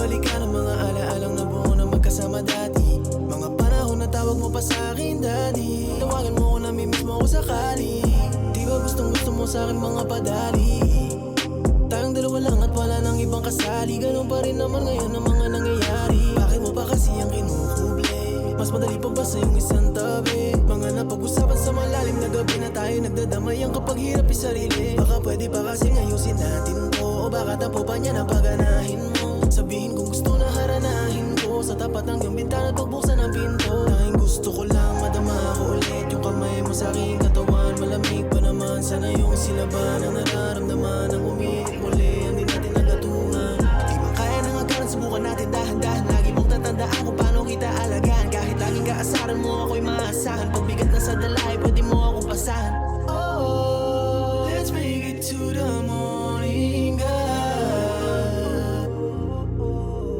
Balikan ang mga alaalang nabuo na magkasama dati. Mga panahon na tawag mo pa sa'kin daddy. Tawagan mo ko, namimiss mo ako sakali. Di ba gustong gusto mo sa'kin mga padali? Tayong dalawa lang at wala nang ibang kasali. Ganun pa rin naman ngayon ang mga nangyayari. Bakit mo pa kasi ang kinukuble? Mas madali pa ba sa iyong isang tabi? Mga napag-usapan sa malalim na gabi na tayo nagdadamayan kapag hirap isarili. Baka pwede pa kasi ngayusin natin to. O baka tapo pa niya na paganahin mo. Sabihin kung gusto na haranahin ko. Sa tapat ng iyong bintana pagbuksan ang pinto. Tanging gusto ko lang madama ko ulit yung kamay mo sa aking katawan. Malamig pa naman, sana yung silaban ang nararamdaman ang umiinit muli ang di natin nagatungan. Di ba kaya nang agaran, subukan natin dahan-dahan. Lagi mong tatandaan kung paano kita alagaan. Kahit laging kaasaran mo ako'y maasahan. Pag bigat na sa dalay, pwede mo akong pasahan. Oh, let's make it to the morning, God.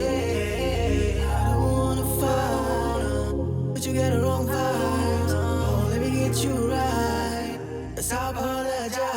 Yeah, I don't wanna fight, but you got the wrong vibes. Oh, let me get you right. Let's apologize.